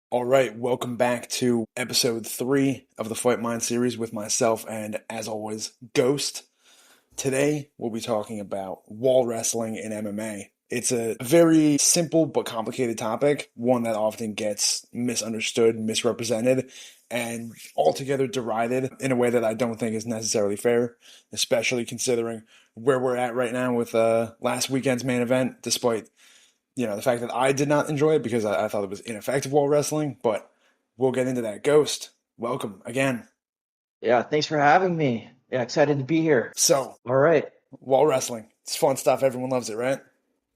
All right, welcome back to episode 3 of the Fight Mind series with myself and, as always, Ghost. Today, we'll be talking about wall wrestling in MMA. It's a very simple but complicated topic, one that often gets misunderstood, misrepresented, and altogether derided in a way that I don't think is necessarily fair, especially considering where we're at right now with last weekend's main event, despite the fact that I did not enjoy it because I thought it was ineffective wall wrestling, but we'll get into that. Ghost, welcome again. Yeah, thanks for having me. Yeah, excited to be here. So, All right. wall wrestling. It's fun stuff. Everyone loves it, right?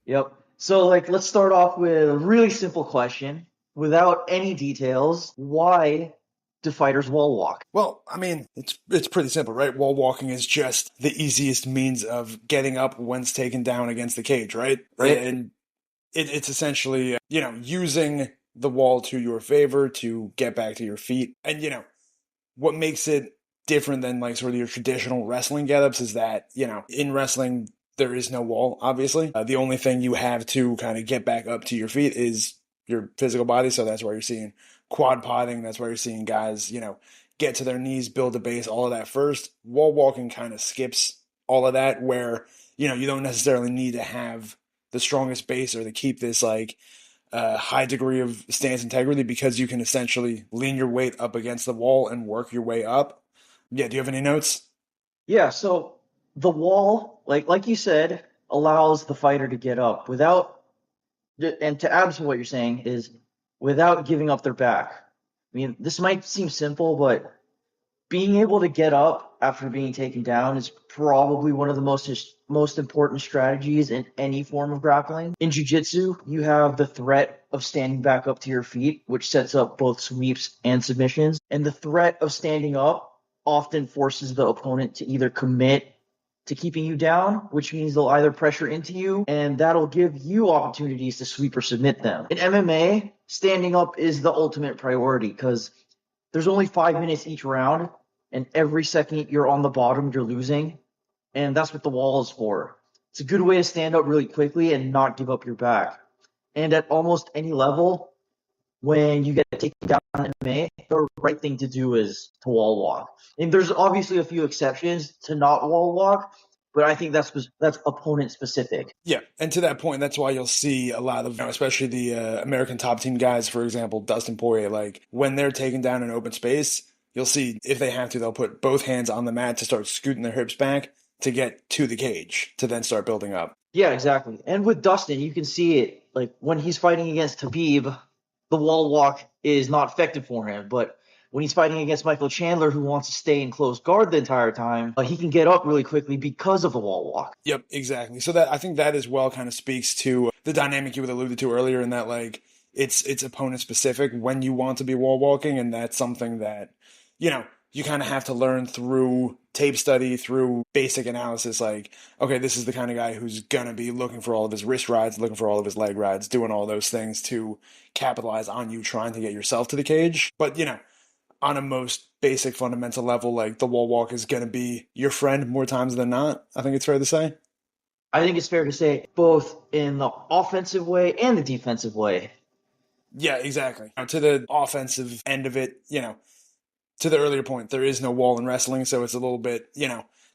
Yep. So, let's start off with a really simple question without any details. Why do fighters wall walk? Well, I mean, it's pretty simple, right? Wall walking is just the easiest means of getting up once taken down against the cage, right? Right? And it's essentially, using the wall to your favor to get back to your feet. And, what makes it different than like sort of your traditional wrestling getups is that, in wrestling, there is no wall, obviously. The only thing you have to kind of get back up to your feet is your physical body. So that's why you're seeing quad potting. That's why you're seeing guys, get to their knees, build a base, all of that first. Wall walking kind of skips all of that where, you don't necessarily need to have the strongest base or to keep this like high degree of stance integrity because you can essentially lean your weight up against the wall and work your way up. Yeah, do you have any notes? Yeah, so the wall, like you said, allows the fighter to get up without and to add to what you're saying is without giving up their back. I mean, this might seem simple, but being able to get up after being taken down is probably one of the most important strategies in any form of grappling. In jiu-jitsu, you have the threat of standing back up to your feet, which sets up both sweeps and submissions. And the threat of standing up often forces the opponent to either commit to keeping you down, which means they'll either pressure into you, and that'll give you opportunities to sweep or submit them. In MMA, standing up is the ultimate priority because there's only 5 minutes each round, and every second you're on the bottom, you're losing. And that's what the wall is for. It's a good way to stand up really quickly and not give up your back. And at almost any level, when you get taken down in MMA, the right thing to do is to wall walk. And there's obviously a few exceptions to not wall walk, but I think that's opponent specific. Yeah, and to that point, that's why you'll see a lot of, especially the American top team guys, for example, Dustin Poirier, like when they're taken down in open space, you'll see if they have to, they'll put both hands on the mat to start scooting their hips back to get to the cage to then start building up. Yeah, exactly. And with Dustin, you can see it like when he's fighting against Khabib, the wall walk is not effective for him. But when he's fighting against Michael Chandler, who wants to stay in close guard the entire time, he can get up really quickly because of the wall walk. Yep, exactly. So that I think that as well kind of speaks to the dynamic you had alluded to earlier in that like it's opponent specific when you want to be wall walking, and that's something that you kind of have to learn through tape study, through basic analysis. Like, okay, this is the kind of guy who's gonna be looking for all of his wrist rides, looking for all of his leg rides, doing all those things to capitalize on you trying to get yourself to the cage. But on a most basic fundamental level, like the wall walk is going to be your friend more times than not. I think it's fair to say. I think it's fair to say both in the offensive way and the defensive way. Yeah, exactly. To the offensive end of it, to the earlier point, there is no wall in wrestling, so it's a little bit,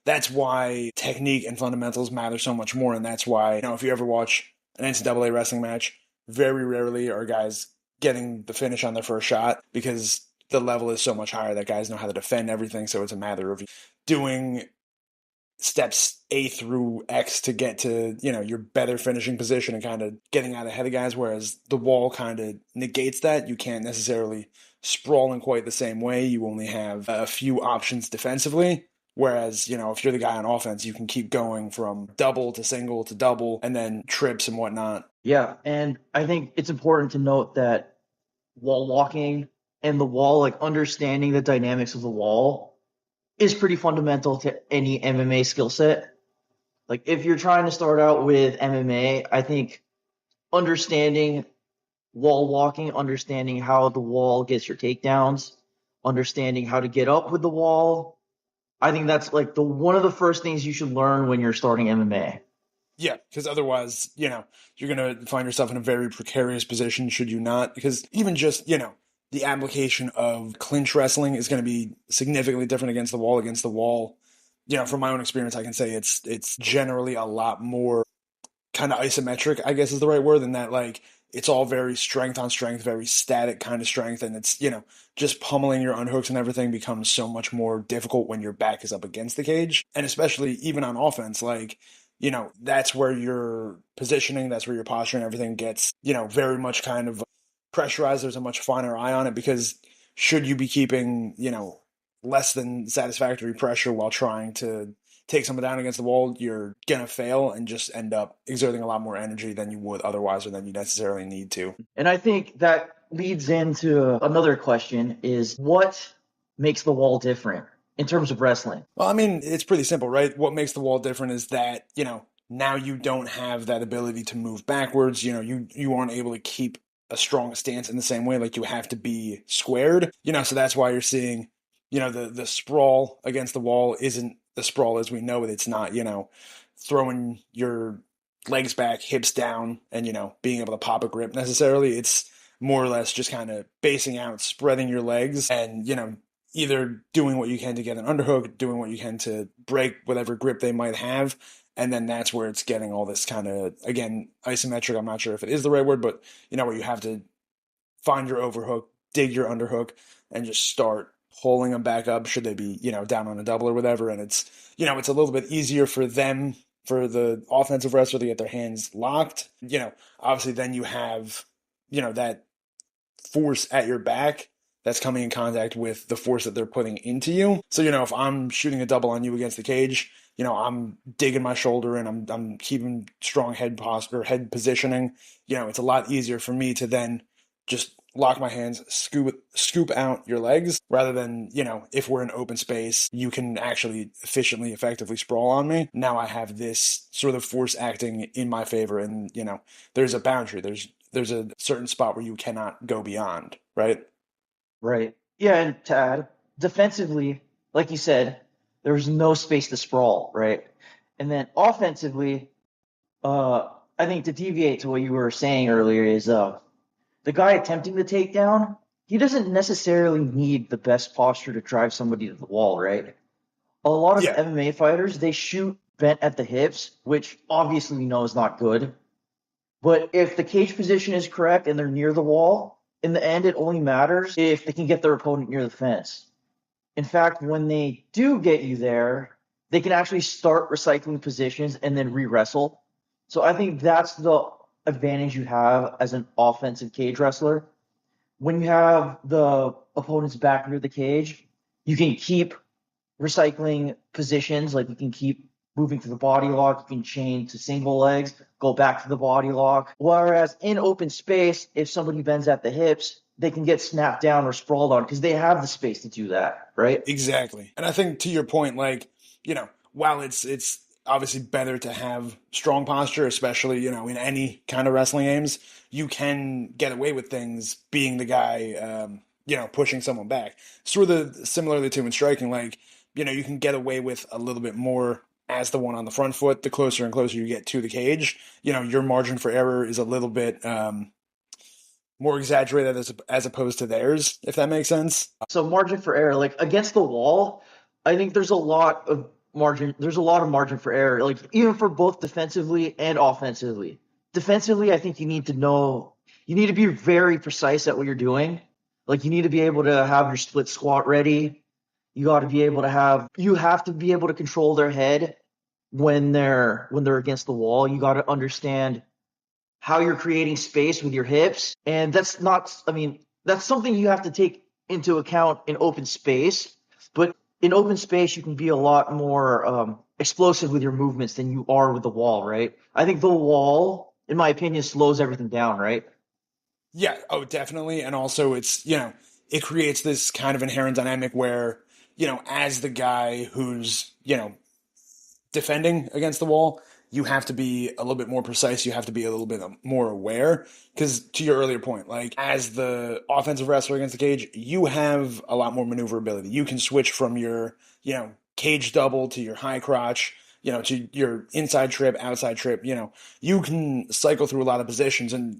that's why technique and fundamentals matter so much more, and that's why, if you ever watch an NCAA wrestling match, very rarely are guys getting the finish on their first shot because the level is so much higher that guys know how to defend everything, so it's a matter of doing steps A through X to get to, your better finishing position and kind of getting out ahead of guys, whereas the wall kind of negates that. You can't necessarily sprawl in quite the same way. You only have a few options defensively. Whereas, if you're the guy on offense, you can keep going from double to single to double and then trips and whatnot. Yeah, and I think it's important to note that wall walking and the wall, like understanding the dynamics of the wall, is pretty fundamental to any MMA skill set. Like if you're trying to start out with MMA, I think understanding wall walking, understanding how the wall gets your takedowns, understanding how to get up with the wall, I think that's like the one of the first things you should learn when you're starting MMA. Yeah, because otherwise, you're going to find yourself in a very precarious position should you not. Because even just, the application of clinch wrestling is going to be significantly different against the wall. Against the wall, from my own experience, I can say it's generally a lot more kind of isometric, I guess is the right word, and that like it's all very strength on strength, very static kind of strength, and it's just pummeling your unhooks and everything becomes so much more difficult when your back is up against the cage, and especially even on offense, like that's where your positioning, that's where your posture and everything gets very much kind of pressurized. There's a much finer eye on it because should you be keeping less than satisfactory pressure while trying to take someone down against the wall, you're going to fail and just end up exerting a lot more energy than you would otherwise or than you necessarily need to. And I think that leads into another question is what makes the wall different in terms of wrestling? Well, I mean, it's pretty simple, right? What makes the wall different is that, now you don't have that ability to move backwards. You aren't able to keep a strong stance in the same way. Like you have to be squared, so that's why you're seeing, the sprawl against the wall isn't the sprawl as we know it. It's not, throwing your legs back, hips down, and, being able to pop a grip necessarily. It's more or less just kind of basing out, spreading your legs and, either doing what you can to get an underhook, doing what you can to break whatever grip they might have. And then that's where it's getting all this kind of, again, isometric. I'm not sure if it is the right word, but, where you have to find your overhook, dig your underhook, and just start pulling them back up should they be, down on a double or whatever. And it's, it's a little bit easier for them, for the offensive wrestler to get their hands locked. Obviously then you have, that force at your back that's coming in contact with the force that they're putting into you. So, if I'm shooting a double on you against the cage, I'm digging my shoulder and I'm keeping strong head posture, head positioning. It's a lot easier for me to then just lock my hands, scoop out your legs, rather than, if we're in open space, you can actually efficiently, effectively sprawl on me. Now I have this sort of force acting in my favor, and, there's a boundary. There's a certain spot where you cannot go beyond, right? Right. Yeah, and to add, defensively, like you said, there's no space to sprawl, right? And then offensively, I think to deviate to what you were saying earlier is the guy attempting the takedown, he doesn't necessarily need the best posture to drive somebody to the wall, right? A lot of Yeah, MMA fighters, they shoot bent at the hips, which obviously we know is not good. But if the cage position is correct and they're near the wall, in the end, it only matters if they can get their opponent near the fence. In fact, when they do get you there, they can actually start recycling positions and then re-wrestle. So I think that's the advantage you have as an offensive cage wrestler. When you have the opponent's back near the cage, you can keep recycling positions, like you can keep moving to the body lock, you can chain to single legs, go back to the body lock. Whereas in open space, if somebody bends at the hips, they can get snapped down or sprawled on because they have the space to do that, right? exactly. And I think to your point, like, while it's obviously better to have strong posture, especially, in any kind of wrestling games, you can get away with things being the guy, pushing someone back. Sort of similarly to in striking, like, you can get away with a little bit more as the one on the front foot. The closer and closer you get to the cage, your margin for error is a little bit more exaggerated as opposed to theirs, if that makes sense. So margin for error, like against the wall, I think there's a lot of margin. There's a lot of margin for error, like even for both defensively and offensively. Defensively, I think you need to be very precise at what you're doing. Like you need to be able to have your split squat ready. You have to be able to control their head when they're against the wall. You got to understand how you're creating space with your hips. And that's not, I mean, that's something you have to take into account in open space. But in open space, you can be a lot more explosive with your movements than you are with the wall, right? I think the wall, in my opinion, slows everything down, right? Yeah, oh, definitely. And also it creates this kind of inherent dynamic where, as the guy who's, defending against the wall, you have to be a little bit more precise. You have to be a little bit more aware. Because to your earlier point, like as the offensive wrestler against the cage, you have a lot more maneuverability. You can switch from your, cage double to your high crotch. to your inside trip, outside trip, you can cycle through a lot of positions, and,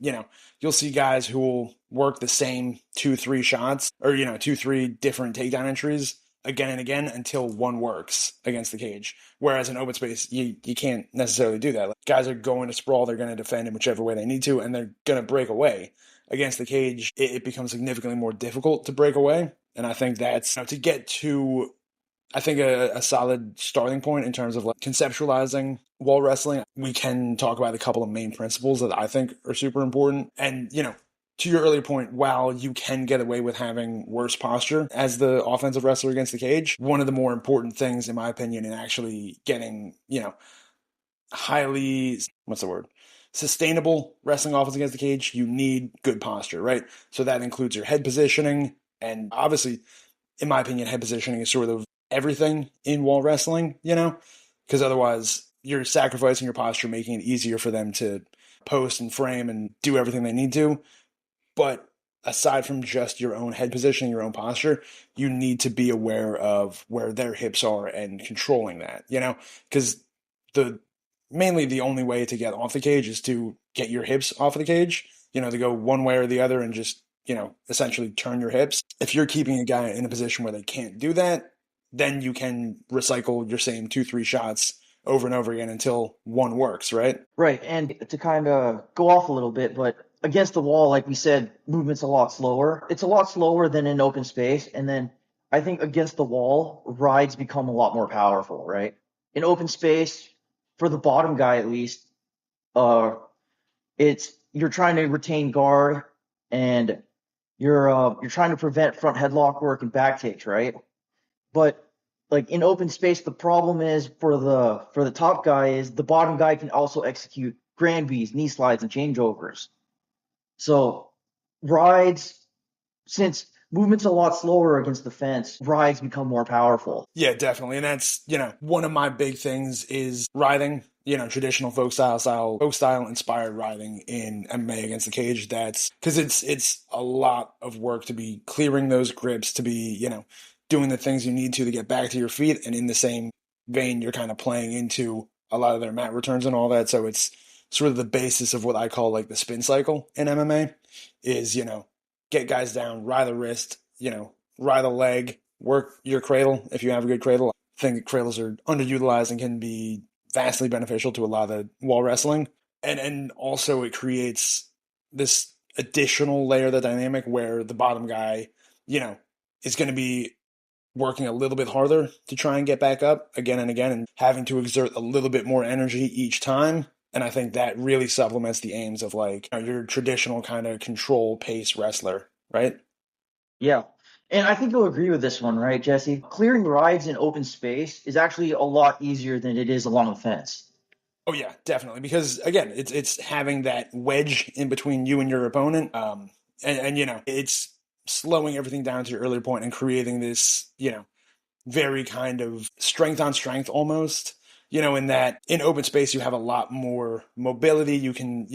you'll see guys who will work the same 2, 3 shots, or, 2, 3 different takedown entries again and again until one works against the cage. Whereas in open space, you can't necessarily do that. Like, guys are going to sprawl, they're going to defend in whichever way they need to, and they're going to break away. Against the cage, it becomes significantly more difficult to break away. And I think that's, to get to, I think, a solid starting point in terms of like conceptualizing wall wrestling. We can talk about a couple of main principles that I think are super important. And, to your earlier point, while you can get away with having worse posture as the offensive wrestler against the cage, one of the more important things, in my opinion, in actually getting, highly, what's the word? Sustainable wrestling offense against the cage, you need good posture, right? So that includes your head positioning. And obviously, in my opinion, head positioning is sort of everything in wall wrestling, because otherwise you're sacrificing your posture, making it easier for them to post and frame and do everything they need to. But aside from just your own head positioning, your own posture, you need to be aware of where their hips are and controlling that, because mainly the only way to get off the cage is to get your hips off of the cage, to go one way or the other and just, essentially turn your hips. If you're keeping a guy in a position where they can't do that, then you can recycle your same 2, 3 shots over and over again until one works, right? Right, and to kind of go off a little bit, but against the wall, like we said, movement's a lot slower. It's a lot slower than in open space, and then I think against the wall, rides become a lot more powerful, right? In open space, for the bottom guy at least, uh, it's you're trying to retain guard and you're trying to prevent front headlock work and back takes, right? But like in open space, the problem is for the top guy is the bottom guy can also execute Granbys, knee slides, and changeovers. So rides, since movement's a lot slower against the fence, rides become more powerful. Yeah, definitely. And that's, one of my big things is riding, traditional folk style inspired riding in MMA against the cage. That's because it's a lot of work to be clearing those grips, to be, doing the things you need to get back to your feet. And in the same vein, you're kind of playing into a lot of their mat returns and all that. So it's sort of the basis of what I call like the spin cycle in MMA is, get guys down, ride the wrist, ride the leg, work your cradle if you have a good cradle. I think cradles are underutilized and can be vastly beneficial to a lot of wall wrestling. And also it creates this additional layer of the dynamic where the bottom guy, is going to be working a little bit harder to try and get back up again and again and having to exert a little bit more energy each time. And I think that really supplements the aims of like your traditional kind of control pace wrestler, right? Yeah. And I think you'll agree with this one, right, Jesse? Clearing rides in open space is actually a lot easier than it is along the fence. Oh yeah, definitely. Because again, it's having that wedge in between you and your opponent. And it's slowing everything down to your earlier point and creating this, very kind of strength on strength almost, in that in open space you have a lot more mobility. You can,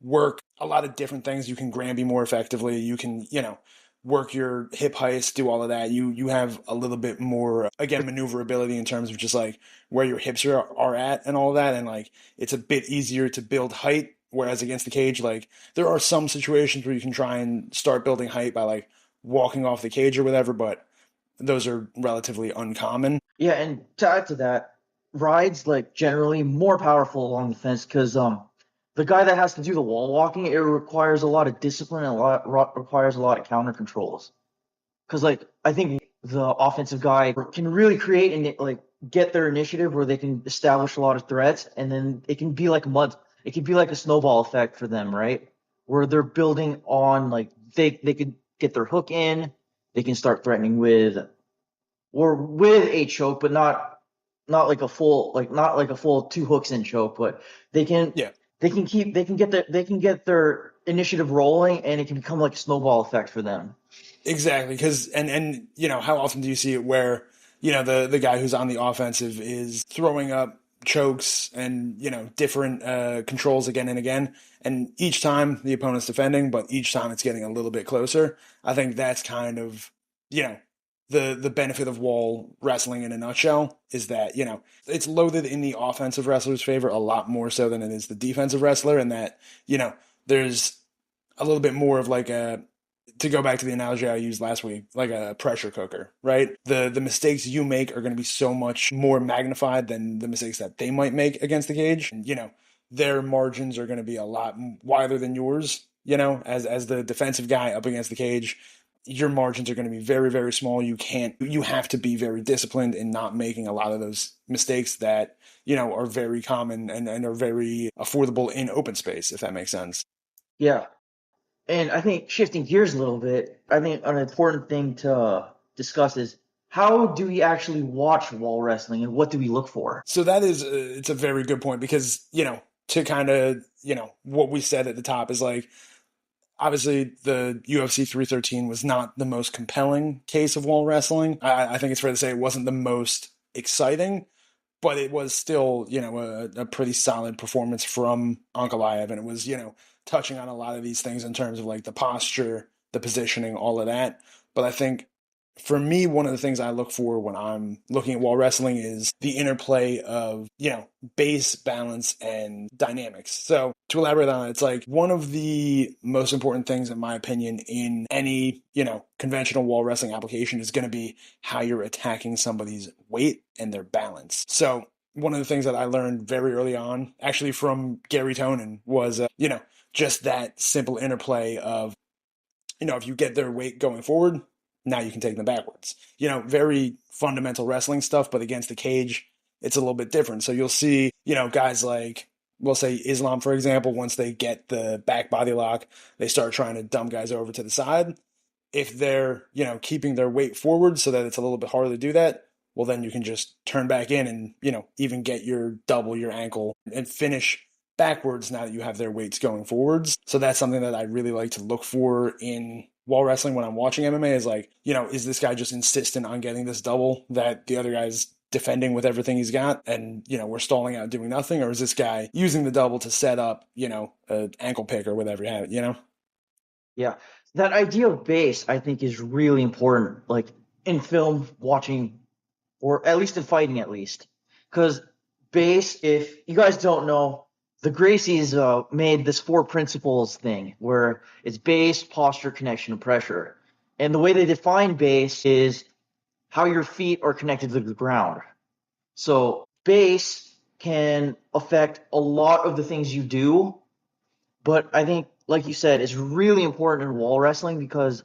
work a lot of different things. You can Granby more effectively. You can, work your hip heights, do all of that. You have a little bit more, again, maneuverability in terms of just like where your hips are at and all of that. And like it's a bit easier to build height. Whereas against the cage, like there are some situations where you can try and start building height by like walking off the cage or whatever, but those are relatively uncommon. Yeah, and to add to that, rides like generally more powerful along the fence because the guy that has to do the wall walking, it requires a lot of discipline and requires a lot of counter controls. Because like I think the offensive guy can really create and like get their initiative where they can establish a lot of threats, and then it can be like it can be like a snowball effect for them, right? Where they're building on like they could get their hook in, they can start threatening with a choke, but not like a full not like a full two hooks in choke, but they can Yeah, they can get their initiative rolling, and it can become like a snowball effect for them. exactly. Because and how often do you see it where the guy who's on the offensive is throwing up chokes and different controls again and again, and each time the opponent's defending, but each time it's getting a little bit closer. I think that's kind of you know the benefit of wall wrestling in a nutshell is that, it's loaded in the offensive wrestler's favor a lot more so than it is the defensive wrestler, and that, there's a little bit more of like a, to go back to the analogy I used last week, like a pressure cooker, right? The mistakes you make are going to be so much more magnified than the mistakes that they might make against the cage. And, their margins are going to be a lot wider than yours, as the defensive guy up against the cage. Your margins are going to be very, very small. You have to be very disciplined in not making a lot of those mistakes that, are very common and are very affordable in open space, if that makes sense. Yeah. And I think shifting gears a little bit, I think an important thing to discuss is how do we actually watch wall wrestling and what do we look for? So that is, it's a very good point because, to kind of, what we said at the top is like, obviously the UFC 313 was not the most compelling case of wall wrestling. I think it's fair to say it wasn't the most exciting, but it was still, a pretty solid performance from Ankalaev. And it was, touching on a lot of these things in terms of like the posture, the positioning, all of that. But I think for me, one of the things I look for when I'm looking at wall wrestling is the interplay of, base, balance, and dynamics. So to elaborate on it, it's like one of the most important things, in my opinion, in any, conventional wall wrestling application is going to be how you're attacking somebody's weight and their balance. So one of the things that I learned very early on, actually from Gary Tonin, was, just that simple interplay of, if you get their weight going forward, now you can take them backwards. Very fundamental wrestling stuff, but against the cage, it's a little bit different. So you'll see, guys like, we'll say Islam, for example, once they get the back body lock, they start trying to dump guys over to the side. If they're, keeping their weight forward so that it's a little bit harder to do that, well, then you can just turn back in and, even get your double your ankle and finish backwards now that you have their weights going forwards. So that's something that I really like to look for in wall wrestling when I'm watching MMA is like, is this guy just insistent on getting this double that the other guy's defending with everything he's got and, we're stalling out doing nothing? Or is this guy using the double to set up, an ankle pick or whatever you have it, Yeah. That idea of base, I think, is really important, like in film watching, or at least in fighting, at least. Because base, if you guys don't know, the Gracies made this four principles thing where it's base, posture, connection, and pressure. And the way they define base is how your feet are connected to the ground. So base can affect a lot of the things you do, but I think, like you said, it's really important in wall wrestling because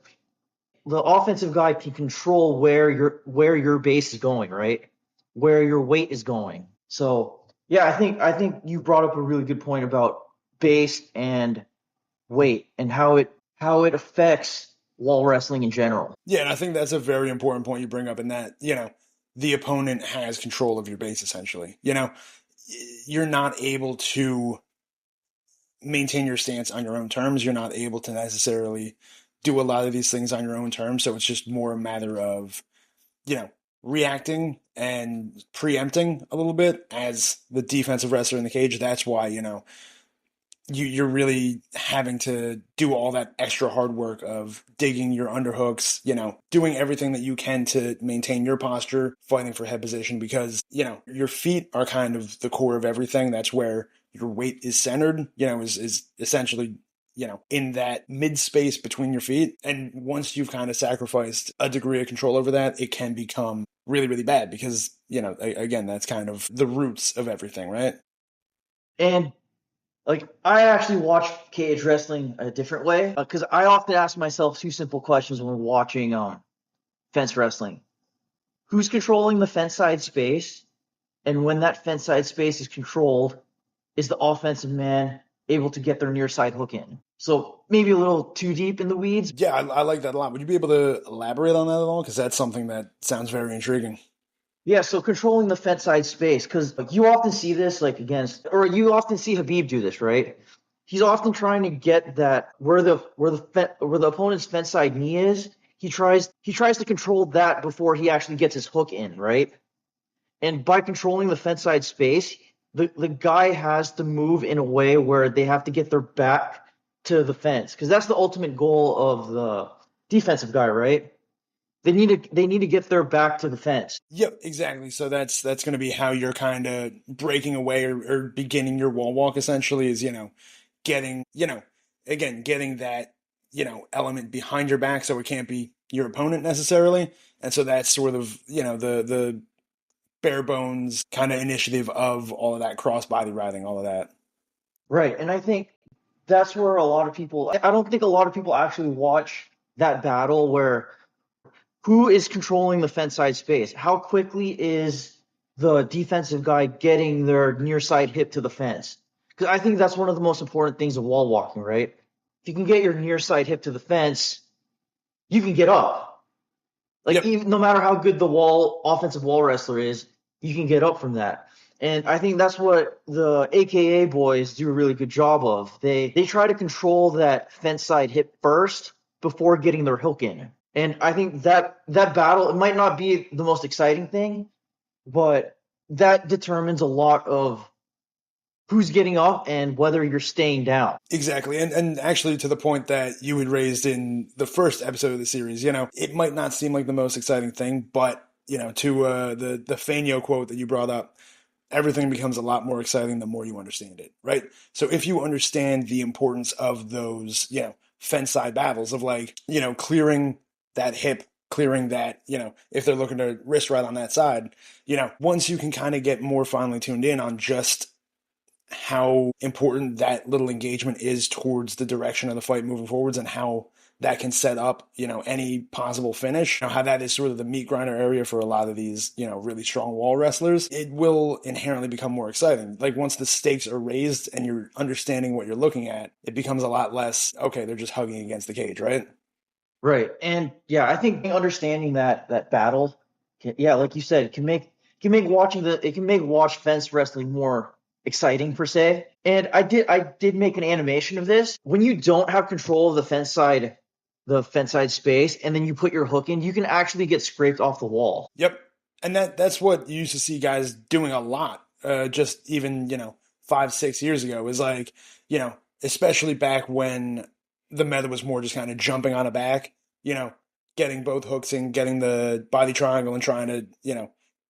the offensive guy can control where your base is going, right? Where your weight is going. So yeah, I think you brought up a really good point about base and weight and how it affects wall wrestling in general. Yeah, and I think that's a very important point you bring up in that, the opponent has control of your base essentially. You're not able to maintain your stance on your own terms. You're not able to necessarily do a lot of these things on your own terms. So it's just more a matter of, reacting and preempting a little bit as the defensive wrestler in the cage. That's why, you're really having to do all that extra hard work of digging your underhooks, doing everything that you can to maintain your posture, fighting for head position because, your feet are kind of the core of everything. That's where your weight is centered, is essentially, in that mid space between your feet. And once you've kind of sacrificed a degree of control over that, it can become really, really bad because, again, that's kind of the roots of everything, right? And like I actually watch cage wrestling a different way because I often ask myself two simple questions when watching fence wrestling: who's controlling the fence side space, and when that fence side space is controlled, is the offensive man able to get their near side hook in? So maybe a little too deep in the weeds. Yeah, I like that a lot. Would you be able to elaborate on that at all? Because that's something that sounds very intriguing. Yeah, so controlling the fence side space, because like you often see this like against, or you often see Habib do this, right? He's often trying to get that where the opponent's fence side knee is. He tries to control that before he actually gets his hook in, right? And by controlling the fence side space, the guy has to move in a way where they have to get their back to the fence, because that's the ultimate goal of the defensive guy, right? they need to get their back to the fence. Yep, exactly. So that's going to be how you're kind of breaking away or beginning your wall walk essentially is, getting, again, getting that, element behind your back so it can't be your opponent necessarily. And so that's sort of, the bare bones kind of initiative of all of that cross body riding, all of that. Right. And I think that's where a lot of people, I don't think a lot of people actually watch that battle where who is controlling the fence side space? How quickly is the defensive guy getting their near side hip to the fence? Because I think that's one of the most important things of wall walking, right? If you can get your near side hip to the fence, you can get up. Like Yep. even no matter how good the offensive wall wrestler is, you can get up from that. And I think that's what the AKA boys do a really good job of. They try to control that fence side hip first before getting their hook in. And I think that battle, it might not be the most exciting thing, but that determines a lot of who's getting up and whether you're staying down. Exactly. And actually to the point that you had raised in the first episode of the series, it might not seem like the most exciting thing, but to the Fanyo quote that you brought up, everything becomes a lot more exciting the more you understand it, right? So if you understand the importance of those, fence side battles of like, clearing that hip, clearing that, if they're looking to wrist right on that side, once you can kind of get more finely tuned in on just how important that little engagement is towards the direction of the fight moving forwards and how that can set up, any possible finish, how that is sort of the meat grinder area for a lot of these, really strong wall wrestlers, it will inherently become more exciting. Like once the stakes are raised and you're understanding what you're looking at, it becomes a lot less, okay, they're just hugging against the cage, right? Right. And yeah, I think understanding that battle, yeah, like you said, it can make watch fence wrestling more exciting per se. And I did make an animation of this. When you don't have control of the fence side space, and then you put your hook in, you can actually get scraped off the wall. Yep. And that's what you used to see guys doing a lot, just even, 5, 6 years ago is like, especially back when the meta was more just kind of jumping on a back, you know, getting both hooks in, getting the body triangle and trying to,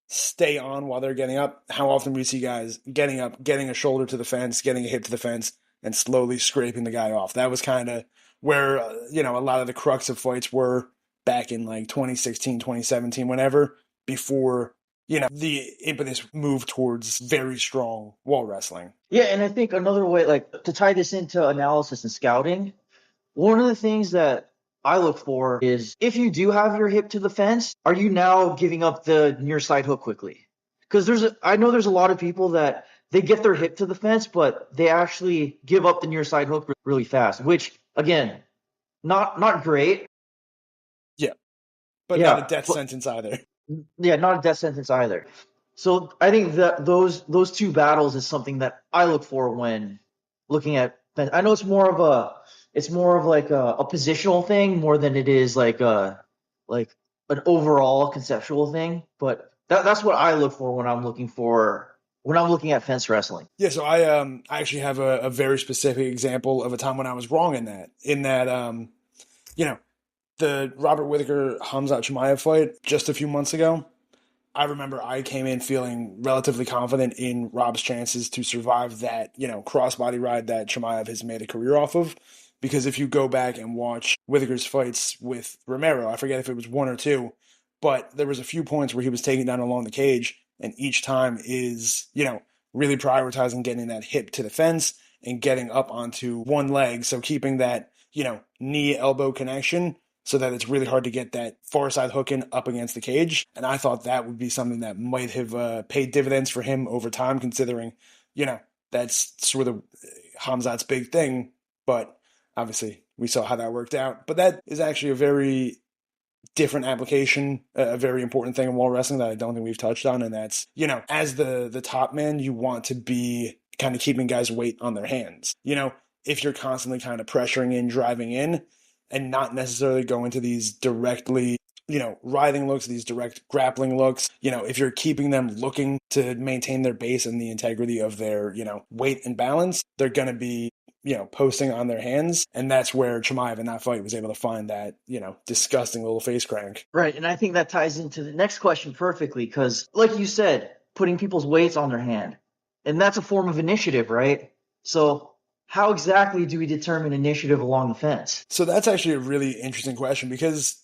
stay on while they're getting up. How often we see guys getting up, getting a shoulder to the fence, getting a hip to the fence, and slowly scraping the guy off. That was kind of where, a lot of the crux of fights were back in like 2016, 2017, whenever, before, the impetus moved towards very strong wall wrestling. Yeah, and I think another way, like to tie this into analysis and scouting, one of the things that I look for is if you do have your hip to the fence, are you now giving up the near side hook quickly? Because I know there's a lot of people that they get their hip to the fence, but they actually give up the near side hook really fast, which again, not great. Yeah, but not a Yeah, death but sentence either. yeah, not a death sentence either. So I think that those two battles is something that I look for when looking at. I know it's more of like a positional thing more than it is like an overall conceptual thing. But that's what I look for when I'm looking at fence wrestling. Yeah, so I actually have a very specific example of a time when I was wrong in that. You know, the Robert Whittaker Hamzat Chimaev fight just a few months ago. I remember I came in feeling relatively confident in Rob's chances to survive that, crossbody ride that Chimaev has made a career off of. Because if you go back and watch Whittaker's fights with Romero, I forget if it was one or two, but there was a few points where he was taken down along the cage, and each time is, really prioritizing getting that hip to the fence and getting up onto one leg. So keeping that, knee elbow connection so that it's really hard to get that far side hook in up against the cage. And I thought that would be something that might have paid dividends for him over time, considering, that's sort of Hamzat's big thing. But obviously, we saw how that worked out. But that is actually a very different application, a very important thing in wall wrestling that I don't think we've touched on. And that's, as the top man, you want to be kind of keeping guys' weight on their hands. If you're constantly kind of pressuring in, driving in, and not necessarily going to these directly, writhing looks, these direct grappling looks, if you're keeping them looking to maintain their base and the integrity of their, weight and balance, they're going to be, posting on their hands. And that's where Chimaev in that fight was able to find that, disgusting little face crank. Right, and I think that ties into the next question perfectly because, like you said, putting people's weights on their hand, and that's a form of initiative, right? So, how exactly do we determine initiative along the fence? So that's actually a really interesting question because,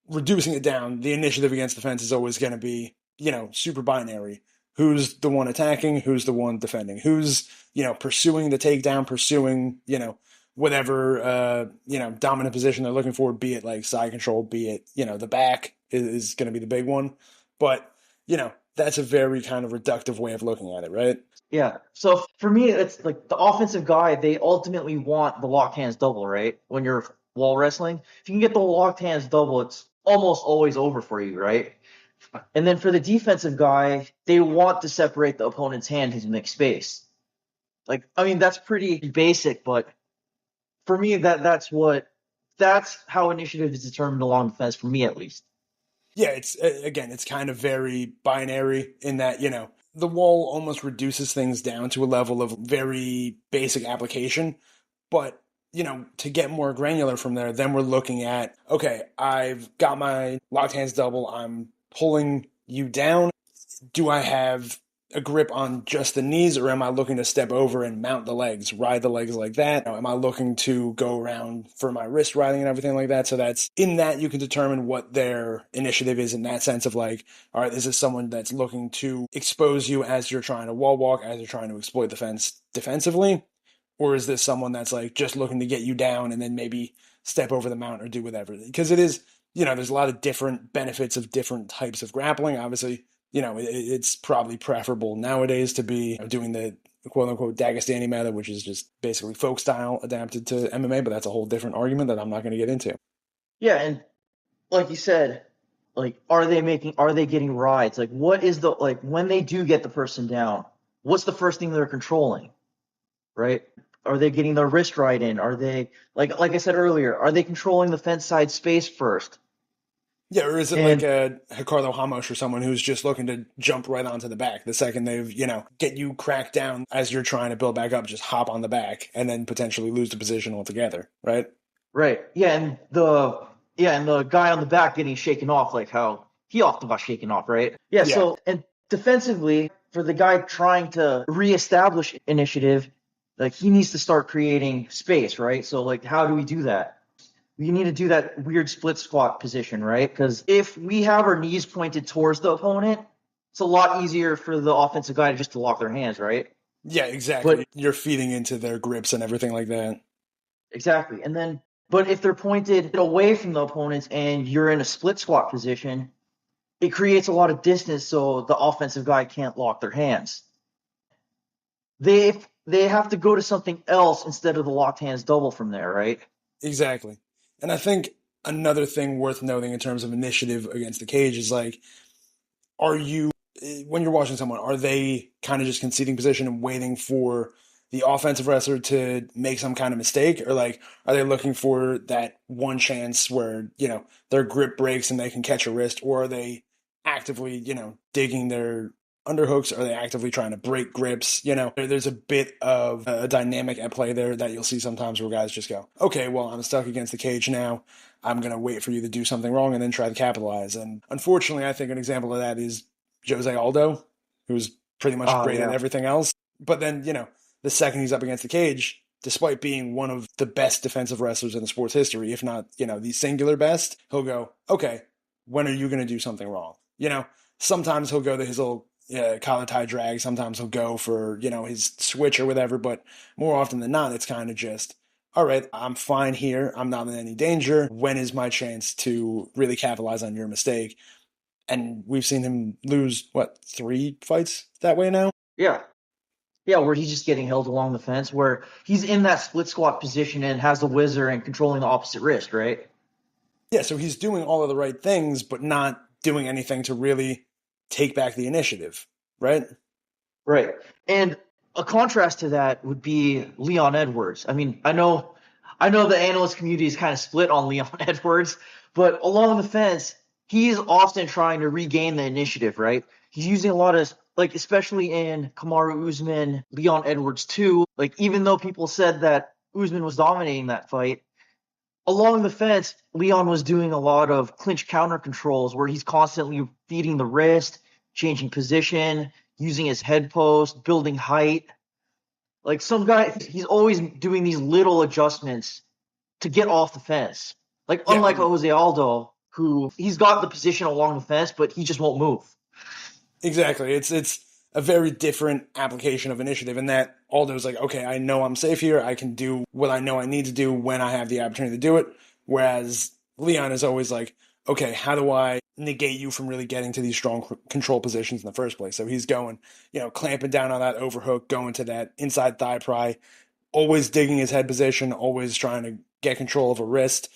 reducing it down, the initiative against the fence is always going to be, super binary. Who's the one attacking? Who's the one defending? Who's, pursuing the takedown, pursuing, whatever, dominant position they're looking for, be it like side control, be it, the back is going to be the big one. But, that's a very kind of reductive way of looking at it, right? Yeah. So for me, it's like the offensive guy, they ultimately want the locked hands double, right? When you're wall wrestling, if you can get the locked hands double, it's almost always over for you, right? And then for the defensive guy, they want to separate the opponent's hand to make space. Like, I mean, that's pretty basic, but for me, that's how initiative is determined along the fence, for me at least. Yeah, it's kind of very binary in that, the wall almost reduces things down to a level of very basic application. But, to get more granular from there, then we're looking at, okay, I've got my locked hands double, I'm pulling you down. Do I have a grip on just the knees, or am I looking to step over and mount the legs, ride the legs like that? Am I looking to go around for my wrist riding and everything like that? So that's in that you can determine what their initiative is in that sense of like, all right, is this someone that's looking to expose you as you're trying to wall walk, as you're trying to exploit the fence defensively? Or is this someone that's like just looking to get you down and then maybe step over the mount or do whatever? Because it is, there's a lot of different benefits of different types of grappling. Obviously, it's probably preferable nowadays to be doing the quote unquote Dagestani method, which is just basically folk style adapted to MMA, but that's a whole different argument that I'm not going to get into. Yeah, and like you said, like are they getting rides? Like what is the like when they do get the person down, what's the first thing they're controlling? Right? Are they getting their wrist right in? Are they like I said earlier, are they controlling the fence side space first? Yeah, or is it like And a Ricardo Ramos or someone who's just looking to jump right onto the back the second they've, get you cracked down as you're trying to build back up, just hop on the back and then potentially lose the position altogether, right? right, yeah, and the guy on the back getting shaken off, like how he often got shaken off, right? Yeah, Yeah, so and defensively, for the guy trying to reestablish initiative, like he needs to start creating space, right? So like how do we do that? We need to do that weird split squat position, right? Because if we have our knees pointed towards the opponent, it's a lot easier for the offensive guy to just to lock their hands, right? yeah, exactly. But You're feeding into their grips and everything like that. exactly. And then but if they're pointed away from the opponents and you're in a split squat position, it creates a lot of distance so the offensive guy can't lock their hands. They have to go to something else instead of the locked hands double from there, right? Exactly. And I think another thing worth noting in terms of initiative against the cage is like, are you, when you're watching someone, are they kind of just conceding position and waiting for the offensive wrestler to make some kind of mistake? Or like, are they looking for that one chance where, their grip breaks and they can catch a wrist? Or are they actively, digging their underhooks? Are they actively trying to break grips? There's a bit of a dynamic at play there that you'll see sometimes where guys just go, okay, well, I'm stuck against the cage now. I'm going to wait for you to do something wrong and then try to capitalize. And unfortunately, I think an example of that is Jose Aldo, who's pretty much Oh great at yeah. everything else. But then, the second he's up against the cage, despite being one of the best defensive wrestlers in the sport's history, if not, the singular best, he'll go, okay, when are you going to do something wrong? Sometimes he'll go to his little collar tie drag. Sometimes he'll go for, his switch or whatever. But more often than not, it's kind of just, all right, I'm fine here. I'm not in any danger. When is my chance to really capitalize on your mistake? And we've seen him lose, 3 fights that way now? Yeah. Yeah, where he's just getting held along the fence, where he's in that split squat position and has the whizzer and controlling the opposite wrist, right? Yeah, so he's doing all of the right things, but not doing anything to really take back the initiative, right? Right. And a contrast to that would be Leon Edwards. I mean, I know the analyst community is kind of split on Leon Edwards, but along the fence, he is often trying to regain the initiative, right? He's using a lot of like especially in Kamaru Usman, Leon Edwards too. Like even though people said that Usman was dominating that fight, along the fence, Leon was doing a lot of clinch counter controls where he's constantly feeding the wrist, changing position, using his head post, building height. Like some guy, he's always doing these little adjustments to get off the fence. Like Yeah, unlike and Jose Aldo, who he's got the position along the fence, but he just won't move. exactly. It's a very different application of initiative in that Aldo's like, okay, I know I'm safe here. I can do what I know I need to do when I have the opportunity to do it. Whereas Leon is always like, okay, how do I negate you from really getting to these strong control positions in the first place? So he's going, clamping down on that overhook, going to that inside thigh pry, always digging his head position, always trying to get control of a wrist,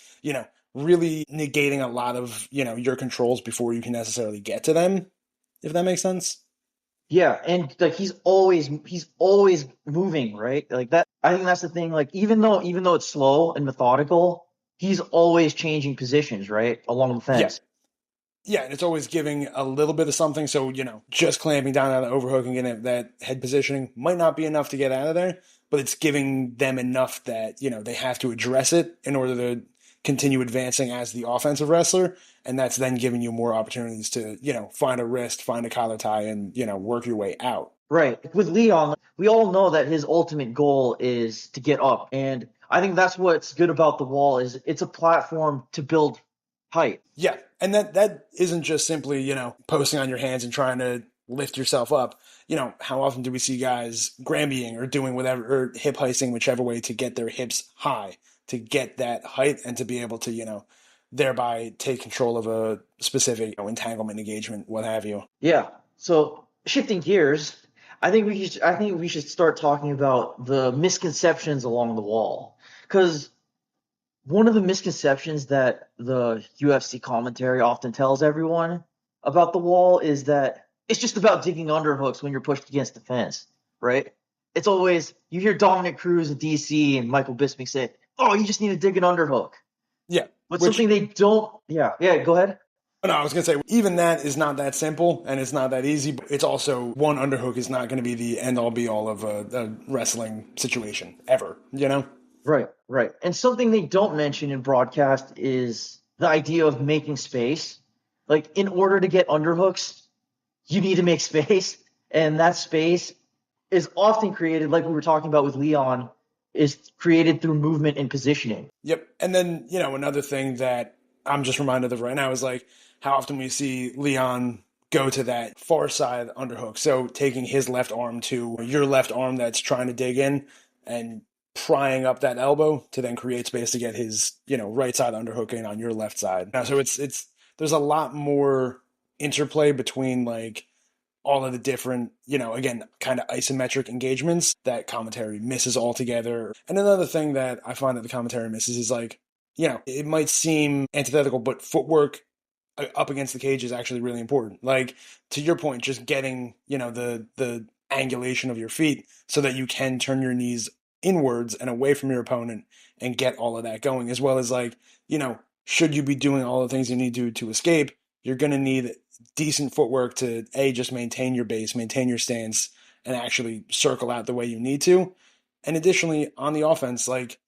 really negating a lot of, your controls before you can necessarily get to them, if that makes sense. Yeah, and like he's always moving, right? Like that I think that's the thing. Like even though it's slow and methodical, he's always changing positions, right? Along the Yeah. fence. Yeah, and it's always giving a little bit of something. So, just clamping down on the overhook and getting that head positioning might not be enough to get out of there, but it's giving them enough that, they have to address it in order to continue advancing as the offensive wrestler. And that's then giving you more opportunities to, find a wrist, find a collar tie, and, work your way out. Right. With Leon, we all know that his ultimate goal is to get up. And I think that's what's good about the wall is it's a platform to build height. Yeah, and that isn't just simply, posting on your hands and trying to lift yourself up. How often do we see guys Granbying or doing whatever or hip heisting, whichever way to get their hips high, to get that height and to be able to, thereby take control of a specific entanglement engagement, what have you. Yeah. So shifting gears, I think we should start talking about the misconceptions along the wall. Because one of the misconceptions that the UFC commentary often tells everyone about the wall is that it's just about digging underhooks when you're pushed against the fence, right? It's always you hear Dominic Cruz and DC and Michael Bisping say, "Oh, you just need to dig an underhook." Yeah, But which something they don't, yeah, yeah, go ahead. no, I was gonna say even that is not that simple and it's not that easy. But it's also one underhook is not going to be the end all be all of a wrestling situation ever. Right, right. And something they don't mention in broadcast is the idea of making space. Like in order to get underhooks, you need to make space, and that space is often created, like we were talking about with Leon, is created through movement and positioning. Yep. And then, another thing that I'm just reminded of right now is like how often we see Leon go to that far side underhook. So taking his left arm to your left arm that's trying to dig in and prying up that elbow to then create space to get his, right side underhook in on your left side. Now, so there's a lot more interplay between like all of the different, again, kind of isometric engagements that commentary misses altogether. And another thing that I find that the commentary misses is like, it might seem antithetical, but footwork up against the cage is actually really important. Like to your point, just getting, the angulation of your feet so that you can turn your knees inwards and away from your opponent and get all of that going, as well as like, should you be doing all the things you need to escape, you're going to need decent footwork to just maintain your base, maintain your stance, and actually circle out the way you need to. And additionally, on the offense, like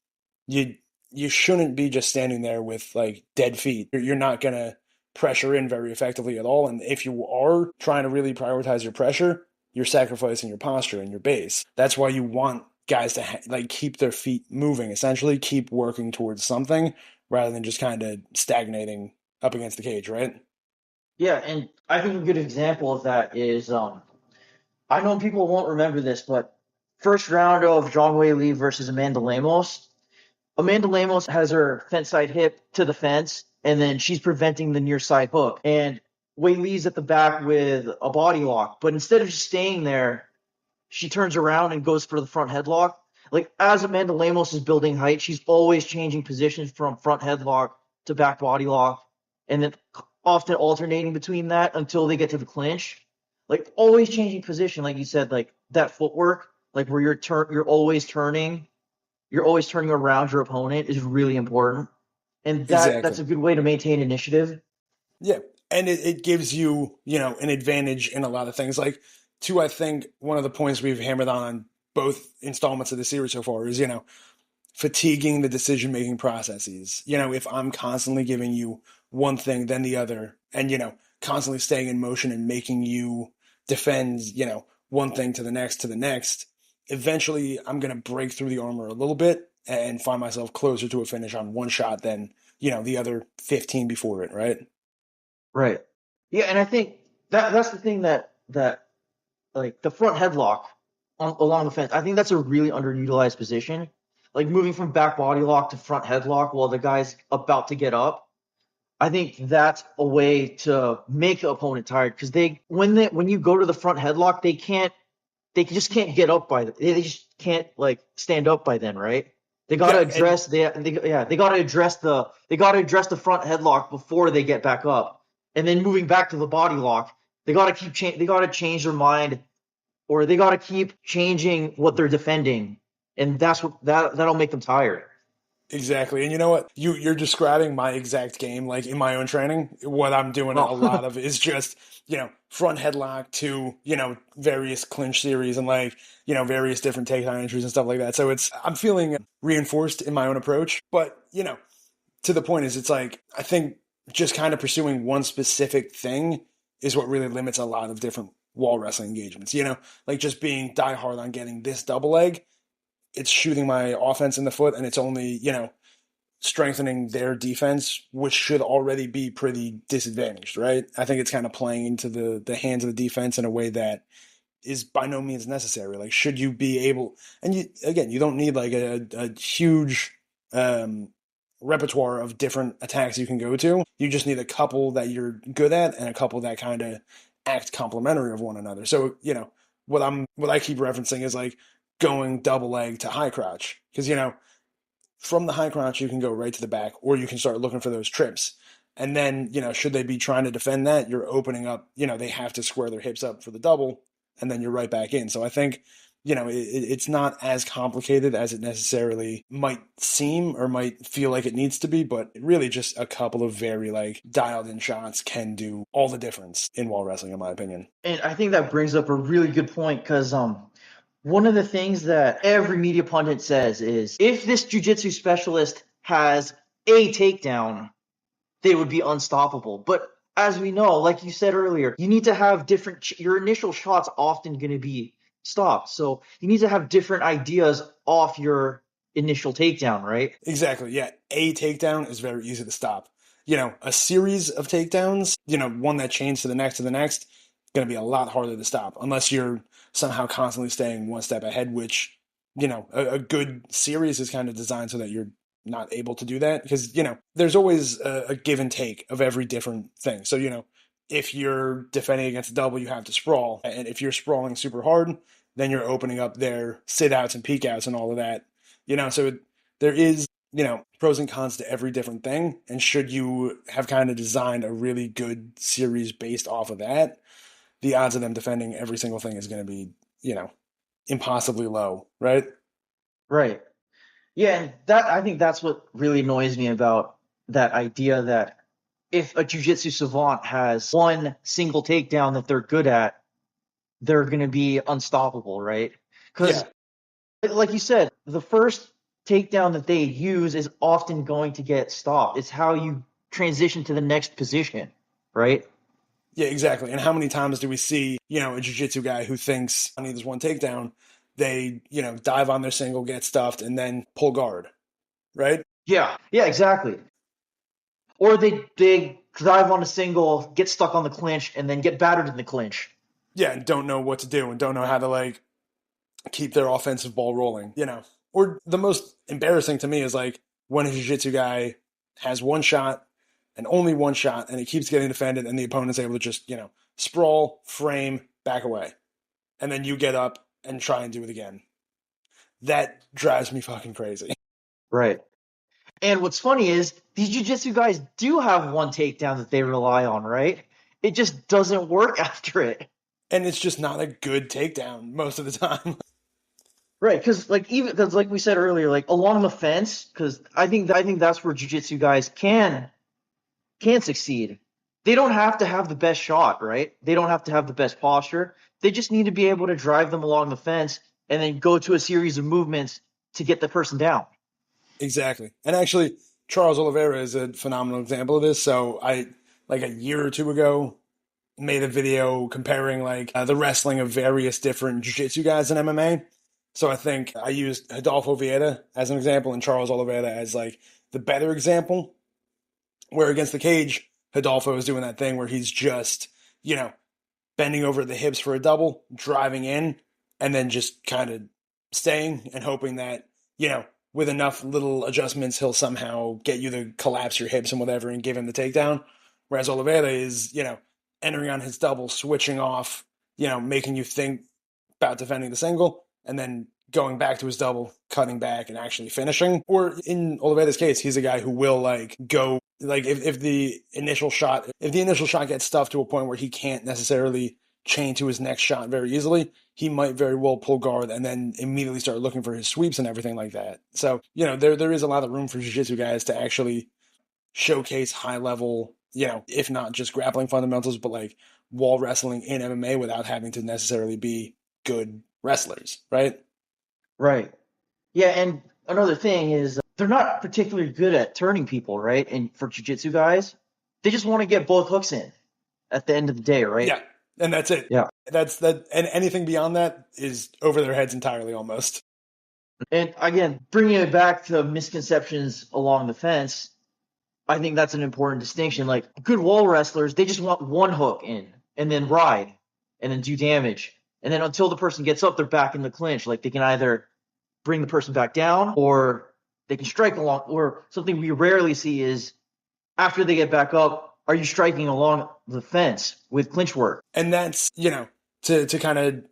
you you shouldn't be just standing there with like dead feet. You're not gonna pressure in very effectively at all. And if you are trying to really prioritize your pressure, you're sacrificing your posture and your base. That's why you want guys to like keep their feet moving, essentially keep working towards something rather than just kind of stagnating up against the cage, right? Yeah, and I think a good example of that is I know people won't remember this, but first round of Zhang Wei Li versus Amanda Lemos. Amanda Lemos has her fence side hip to the fence, and then she's preventing the near side hook. And Wei Li's at the back with a body lock, but instead of just staying there, she turns around and goes for the front headlock. Like as Amanda Lemos is building height, she's always changing positions from front headlock to back body lock, and then often alternating between that until they get to the clinch. Like always changing position, like you said, like that footwork, like where you're always turning around your opponent is really important, and that's Exactly. a good way to maintain initiative. Yeah. And it gives you, an advantage in a lot of things. Like Two, I think one of the points we've hammered on both installments of the series so far is, fatiguing the decision making processes. If I'm constantly giving you one thing, then the other, and, constantly staying in motion and making you defend, one thing to the next, eventually I'm going to break through the armor a little bit and find myself closer to a finish on one shot than, the other 15 before it, right? Right. Yeah, and I think that's the thing that like the front headlock along the fence. I think that's a really underutilized position. Like moving from back body lock to front headlock while the guy's about to get up. I think that's a way to make the opponent tired because when you go to the front headlock, they just can't get up they just can't like stand up by then, right? They got to Yeah. And address they got to address the front headlock before they get back up, and then moving back to the body lock, they got to change their mind, or they got to keep changing what they're defending, and that'll make them tired. exactly. And you know what? You're describing my exact game, like in my own training. What I'm doing a lot Oh, of is just, front headlock to, various clinch series and like, various different takedown entries and stuff like that. So I'm feeling reinforced in my own approach. But, to the point is it's like I think just kind of pursuing one specific thing is what really limits a lot of different wall wrestling engagements. Like just being diehard on getting this double leg, it's shooting my offense in the foot and it's only, strengthening their defense, which should already be pretty disadvantaged, right? I think it's kind of playing into the hands of the defense in a way that is by no means necessary. Like, should you be able, and you don't need like a huge um, repertoire of different attacks you can go to. You just need a couple that you're good at and a couple that kind of act complementary of one another. So, what I keep referencing is like going double leg to high crouch because, from the high crouch, you can go right to the back, or you can start looking for those trips. And then, should they be trying to defend that, you're opening up, they have to square their hips up for the double, and then you're right back in. So I think, it's not as complicated as it necessarily might seem or might feel like it needs to be, but really just a couple of very like dialed in shots can do all the difference in wall wrestling, in my opinion. and I think that brings up a really good point because one of the things that every media pundit says is if this jiu-jitsu specialist has a takedown, they would be unstoppable. But as we know, like you said earlier, you need to have your initial shot's often going to be stopped. So you need to have different ideas off your initial takedown, right? Exactly. Yeah. A takedown is very easy to stop. A series of takedowns, one that chains to the next, going to be a lot harder to stop unless you're somehow constantly staying one step ahead, which, a good series is kind of designed so that you're not able to do that because, there's always a give and take of every different thing. So, if you're defending against a double, you have to sprawl. And if you're sprawling super hard, then you're opening up their sit outs and peek outs and all of that. So there is, pros and cons to every different thing. And should you have kind of designed a really good series based off of that, the odds of them defending every single thing is going to be, impossibly low, right? Right. Yeah, and that I think that's what really annoys me about that idea that if a jiu-jitsu savant has one single takedown that they're good at, they're going to be unstoppable, right? Because, Yeah. like you said, the first takedown that they use is often going to get stopped. It's how you transition to the next position, right? Yeah, exactly. And how many times do we see, a jiu-jitsu guy who thinks I need this one takedown, they, dive on their single, get stuffed, and then pull guard, right? Yeah, yeah, exactly. Or they drive on a single, get stuck on the clinch, and then get battered in the clinch. Yeah, and don't know what to do and don't know how to like keep their offensive ball rolling. Or the most embarrassing to me is like when a jiu-jitsu guy has one shot and only one shot and he keeps getting defended and the opponent's able to just, sprawl, frame, back away. And then you get up and try and do it again. That drives me fucking crazy. Right. And what's funny is these jiu-jitsu guys do have one takedown that they rely on, right? It just doesn't work after it. And it's just not a good takedown most of the time. Right, because like we said earlier, like along the fence, because I think that's where jiu-jitsu guys can succeed. they don't have to have the best shot, right? They don't have to have the best posture. They just need to be able to drive them along the fence and then go to a series of movements to get the person down. Exactly. And actually, Charles Oliveira is a phenomenal example of this. So I, like a year or two ago, made a video comparing the wrestling of various different jiu-jitsu guys in MMA. So I think I used Rodolfo Vieira as an example and Charles Oliveira as like the better example. Where against the cage, Rodolfo is doing that thing where he's just, you know, bending over the hips for a double, driving in, and then just kind of staying and hoping that, with enough little adjustments, he'll somehow get you to collapse your hips and whatever and give him the takedown. Whereas Oliveira is, entering on his double, switching off, making you think about defending the single, and then going back to his double, cutting back, and actually finishing. Or in Oliveira's case, he's a guy who will go if the initial shot gets stuffed to a point where he can't necessarily chain to his next shot very easily, he might very well pull guard and then immediately start looking for his sweeps and everything like that. So, there is a lot of room for jiu-jitsu guys to actually showcase high level, if not just grappling fundamentals, but like wall wrestling in MMA without having to necessarily be good wrestlers, right? Right. Yeah, and another thing is they're not particularly good at turning people, right? And for jiu-jitsu guys, they just want to get both hooks in at the end of the day, right? Yeah, and that's it. Yeah. That's that, and anything beyond that is over their heads entirely, almost. And again, bringing it back to misconceptions along the fence, I think that's an important distinction. Like good wall wrestlers, they just want one hook in and then ride and then do damage. And then until the person gets up, they're back in the clinch. Like they can either bring the person back down or they can strike along. Or something we rarely see is after they get back up, are you striking along the fence with clinch work? And that's, to kind of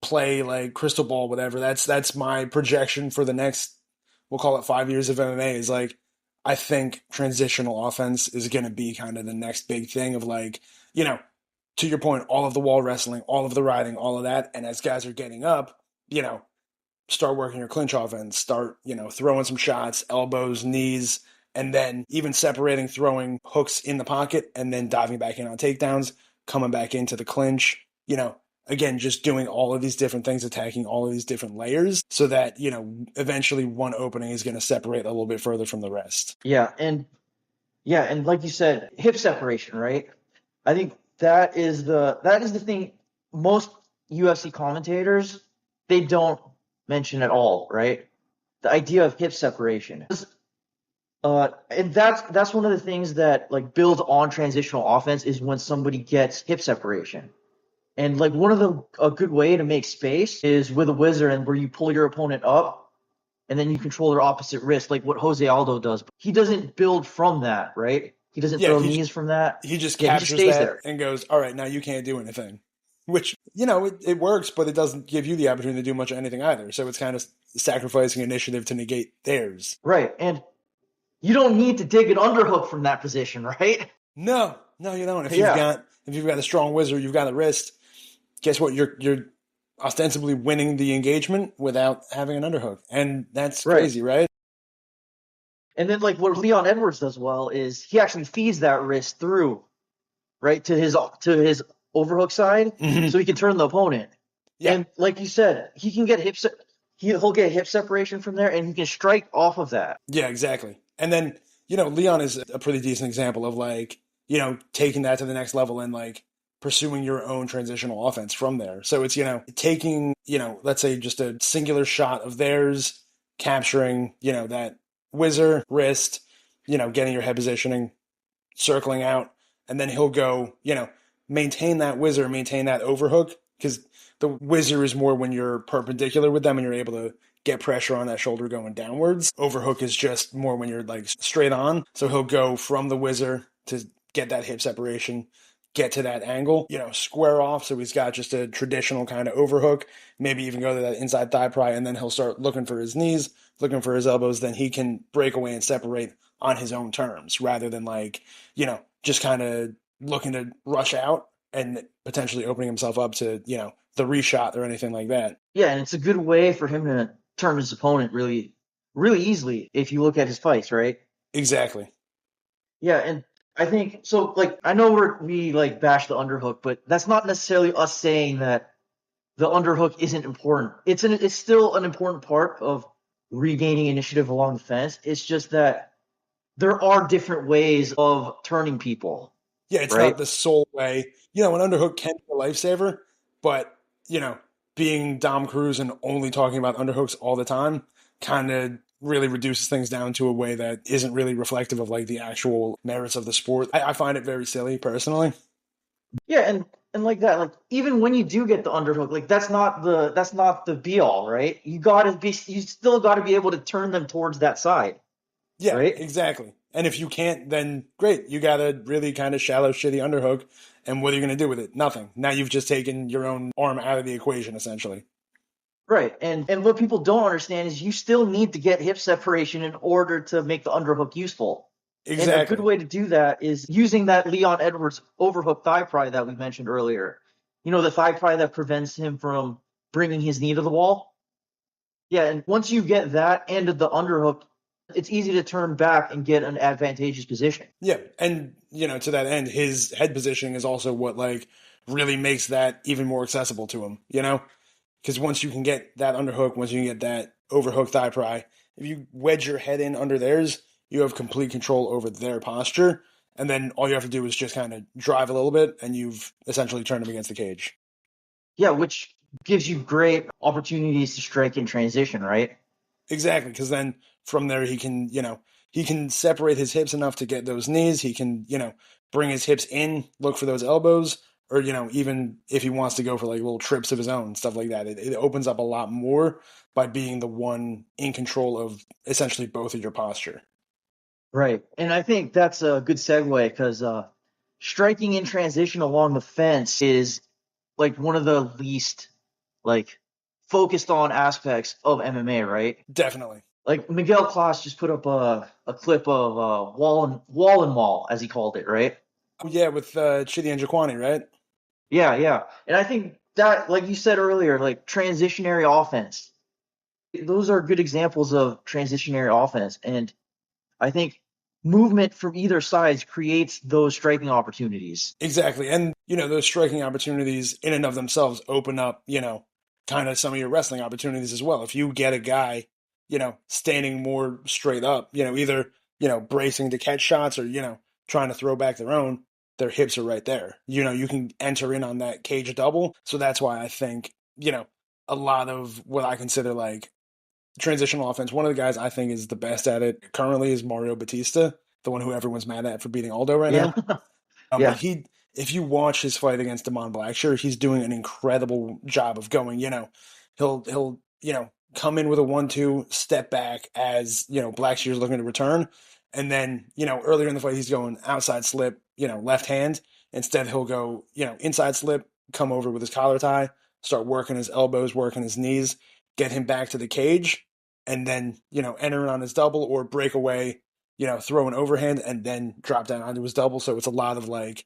play like crystal ball, whatever. That's my projection for the next, we'll call it 5 years of MMA, is like I think transitional offense is going to be kind of the next big thing of like, to your point, all of the wall wrestling, all of the riding, all of that. And as guys are getting up, start working your clinch offense, start, throwing some shots, elbows, knees, and then even separating, throwing hooks in the pocket and then diving back in on takedowns, coming back into the clinch, again, just doing all of these different things, attacking all of these different layers so that, eventually one opening is going to separate a little bit further from the rest. And like you said, hip separation, right? I think that is the thing most UFC commentators they don't mention at all, right? The idea of hip separation. And that's one of the things that like builds on transitional offense is when somebody gets hip separation. And like one of a good way to make space is with a wizard and where you pull your opponent up and then you control their opposite wrist, like what Jose Aldo does. But he doesn't build from that, right? He doesn't throw knees from that. He just Yeah, he just captures stays that there. and goes, all right, now you can't do anything. Which, it works, but it doesn't give you the opportunity to do much of anything either. So it's kind of sacrificing initiative to negate theirs. Right. And you don't need to dig an underhook from that position, right? No, you don't. If Yeah. you've got a strong wizard, you've got a wrist. Guess what? You're ostensibly winning the engagement without having an underhook, and that's Right. crazy, right? And then like what Leon Edwards does well is he actually feeds that wrist through, right, to his overhook side Mm-hmm. so he can turn the opponent. Yeah, And like you said, he can get he'll get hip separation from there and he can strike off of that. yeah, exactly. And then Leon is a pretty decent example of like taking that to the next level and like pursuing your own transitional offense from there. So it's taking let's say just a singular shot of theirs, capturing that whizzer wrist, getting your head positioning, circling out, and then he'll go, maintain that whizzer, maintain that overhook, because the whizzer is more when you're perpendicular with them and you're able to get pressure on that shoulder going downwards. Overhook is just more when you're like straight on. So he'll go from the whizzer to get that hip separation, get to that angle, square off. So he's got just a traditional kind of overhook, maybe even go to that inside thigh pry, and then he'll start looking for his knees, looking for his elbows. Then he can break away and separate on his own terms rather than like, just kind of looking to rush out and potentially opening himself up to, the reshot or anything like that. Yeah, and it's a good way for him to turn his opponent really, really easily if you look at his fights, right? Exactly. Yeah, and I think so. Like, I know we like bash the underhook, but that's not necessarily us saying that the underhook isn't important. It's still an important part of regaining initiative along the fence. It's just that there are different ways of turning people, Yeah, it's not right? the sole way. An underhook can be a lifesaver, but, you know, being Dom Cruz and only talking about underhooks all the time kind of really reduces things down to a way that isn't really reflective of like the actual merits of the sport. I find it very silly personally. Yeah, and like that, like even when you do get the underhook, like that's not the be all, right? You still gotta be able to turn them towards that side, Yeah, right? exactly. And if you can't, then great. You got a really kind of shallow, shitty underhook. And what are you going to do with it? Nothing. Now you've just taken your own arm out of the equation, essentially. Right. And what people don't understand is you still need to get hip separation in order to make the underhook useful. And a good Exactly. way to do that is using that Leon Edwards overhook thigh pry that we mentioned earlier. You know, the thigh pry that prevents him from bringing his knee to the wall? Yeah, and once you get that and the underhook, it's easy to turn back and get an advantageous position. Yeah. And, to that end, his head positioning is also what, like, really makes that even more accessible to him? Because once you can get that underhook, once you can get that overhook thigh pry, if you wedge your head in under theirs, you have complete control over their posture. And then all you have to do is just kind of drive a little bit, and you've essentially turned them against the cage. Yeah, which gives you great opportunities to strike in transition, right? Exactly, because then from there he can separate his hips enough to get those knees. He can bring his hips in, look for those elbows, or even if he wants to go for like little trips of his own, stuff like that. It opens up a lot more by being the one in control of essentially both of your posture. Right. And I think that's a good segue because striking in transition along the fence is like one of the least like focused on aspects of MMA, right? Definitely. Like Miguel Class just put up a clip of wall and mall, as he called it, right? Oh, yeah, with Chidi and Jaquani, right? Yeah, yeah. And I think that, like you said earlier, like transitionary offense, those are good examples of transitionary offense. And I think movement from either sides creates those striking opportunities. Exactly. And, those striking opportunities in and of themselves open up, kind of some of your wrestling opportunities as well. If you get a guy, standing more straight up, either, bracing to catch shots or, trying to throw back their hips are right there. You can enter in on that cage double. So that's why I think, a lot of what I consider like transitional offense, one of the guys I think is the best at it currently is Mario Batista, the one who everyone's mad at for beating Aldo right Yeah, now. But yeah, if you watch his fight against Damon Blackshear, he's doing an incredible job of going. He'll come in with a 1-2, step back as Blackshear's looking to return, and then earlier in the fight he's going outside slip, left hand. Instead he'll go inside slip, come over with his collar tie, start working his elbows, working his knees, get him back to the cage, and then enter in on his double or break away, throw an overhand and then drop down onto his double. So it's a lot of like,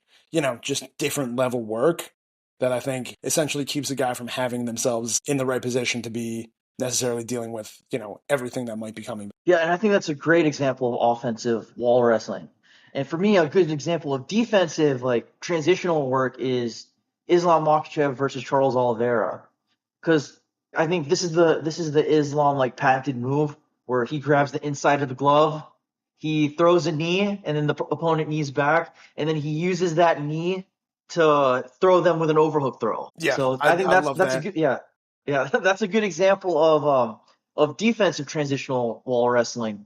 just different level work that I think essentially keeps a guy from having themselves in the right position to be necessarily dealing with, everything that might be coming. yeah. And I think that's a great example of offensive wall wrestling. And for me, a good example of defensive, like transitional work is Islam Makhachev versus Charles Oliveira. Because I think this is the Islam like patented move where he grabs the inside of the glove, he throws a knee, and then the opponent knees back, and then he uses that knee to throw them with an overhook throw. Yeah, So I, I think I that's love that's a that. good yeah that's a good example of defensive transitional wall wrestling.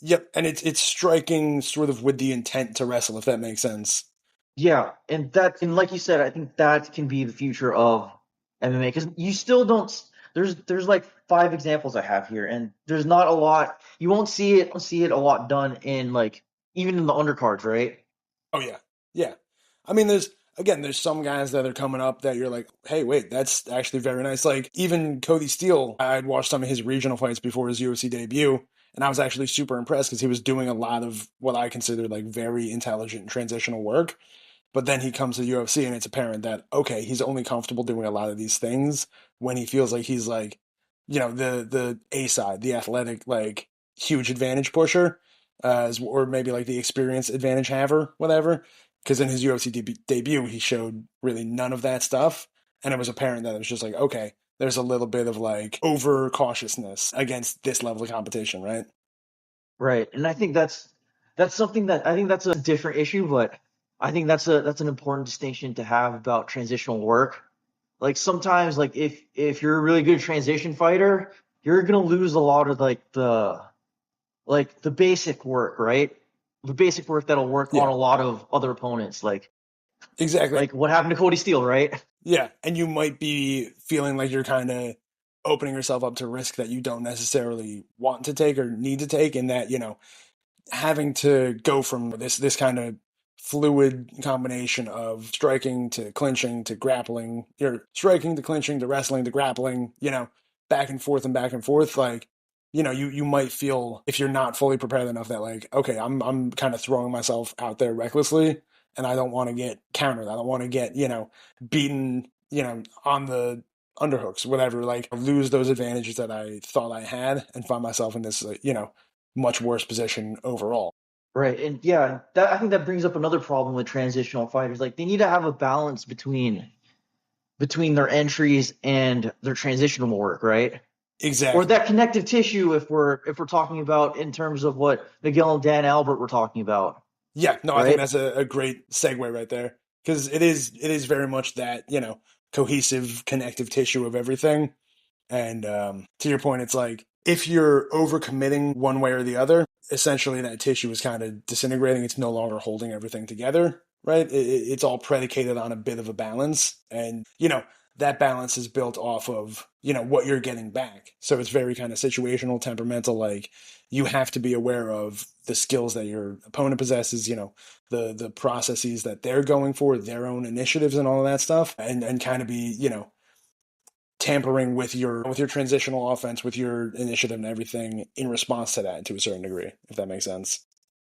Yep. And it's striking sort of with the intent to wrestle, if that makes sense. Yeah, and like you said, I think that can be the future of MMA because you still don't. There's like five examples I have here, and there's not a lot. You won't see it a lot done in like even in the undercards, right? Oh yeah, yeah. I mean, there's some guys that are coming up that you're like, hey, wait, that's actually very nice. Like even Cody Steele, I'd watched some of his regional fights before his UFC debut, and I was actually super impressed because he was doing a lot of what I consider like very intelligent transitional work. But then he comes to the UFC, and it's apparent that okay, he's only comfortable doing a lot of these things when he feels like he's like, the A side, the athletic, like huge advantage pusher. or maybe like the experience advantage haver, whatever. Because in his UFC debut, he showed really none of that stuff, and it was apparent that it was just like, okay, there's a little bit of like over cautiousness against this level of competition, right? Right. And I think that's something that I think that's a different issue, but I think that's an important distinction to have about transitional work. Like sometimes like if you're a really good transition fighter, you're gonna lose a lot of like the basic work, right? The basic work that'll work on Yeah, a lot of other opponents, exactly. like what happened to Cody Steele, right? Yeah, and you might be feeling like you're kind of opening yourself up to risk that you don't necessarily want to take or need to take, and that having to go from this kind of fluid combination of striking to clinching to grappling, you're striking to clinching to wrestling to grappling, back and back and forth, like you might feel if you're not fully prepared enough that like, okay, I'm kind of throwing myself out there recklessly, and I don't want to get countered. I don't want to get beaten, on the underhooks, whatever, like lose those advantages that I thought I had and find myself in this much worse position overall. Right. And yeah, that I think that brings up another problem with transitional fighters. Like they need to have a balance between their entries and their transitional work, right? Or Exactly. that connective tissue if we're talking about in terms of what Miguel and Dan Albert were talking about, Yeah, no, I think right? that's a great segue right there because it is very much that cohesive connective tissue of everything. And to your point, it's like if you're overcommitting one way or the other, essentially that tissue is kind of disintegrating. It's no longer holding everything together, right? It's all predicated on a bit of a balance, and that balance is built off of what you're getting back. So it's very kind of situational, temperamental. Like you have to be aware of the skills that your opponent possesses. The processes that they're going for, their own initiatives, and all of that stuff, and kind of be tampering with your transitional offense, with your initiative and everything in response to that to a certain degree, if that makes sense.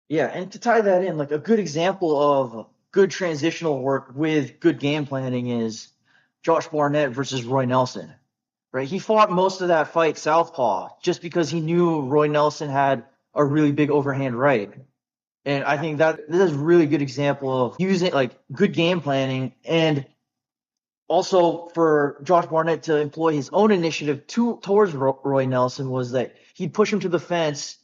Yeah, and to tie that in, like a good example of good transitional work with good game planning is Josh Barnett versus Roy Nelson, right? He fought most of that fight southpaw just because he knew Roy Nelson had a really big overhand right. And I think that this is a really good example of using like good game planning and also for Josh Barnett to employ his own initiative towards Roy Nelson was that he'd push him to the fence,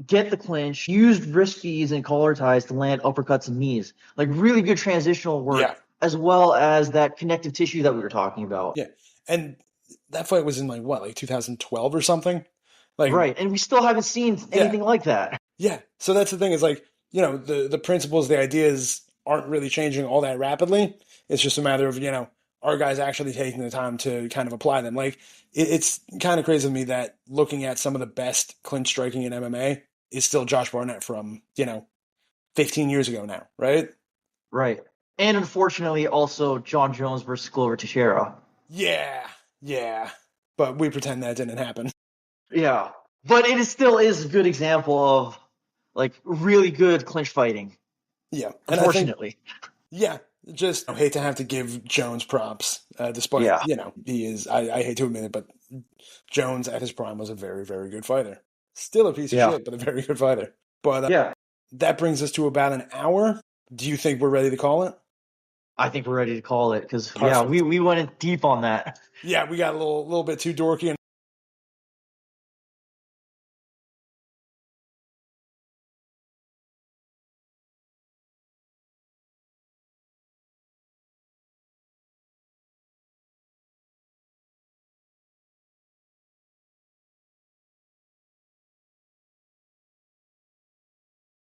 get the clinch, used wrist feeds and collar ties to land uppercuts and knees. Like really good transitional Yeah, work as well as that connective tissue that we were talking about. yeah, and that fight was in like what, like 2012 or something. Like, Right. And we still haven't seen yeah, anything like that. yeah. So that's the thing is like the principles, the ideas aren't really changing all that rapidly. It's just a matter of are guys actually taking the time to kind of apply them. Like it's kind of crazy to me that looking at some of the best clinch striking in MMA is still Josh Barnett from 15 years ago now, right? Right. And unfortunately also John Jones versus Glover Teixeira. Yeah, yeah. But we pretend that didn't happen. Yeah. But it is still is a good example of like really good clinch fighting. Yeah, and I think Unfortunately. yeah, just I hate to have to give Jones props, despite Yeah. he is. I hate to admit it, but Jones at his prime was a very very good fighter. Still a piece of Yeah. shit, but a very good fighter. But Yeah. that brings us to about an hour. Do you think we're ready to call it? I think we're ready to call it because yeah, we Perfect. we went in deep on that. Yeah, we got a little bit too dorky.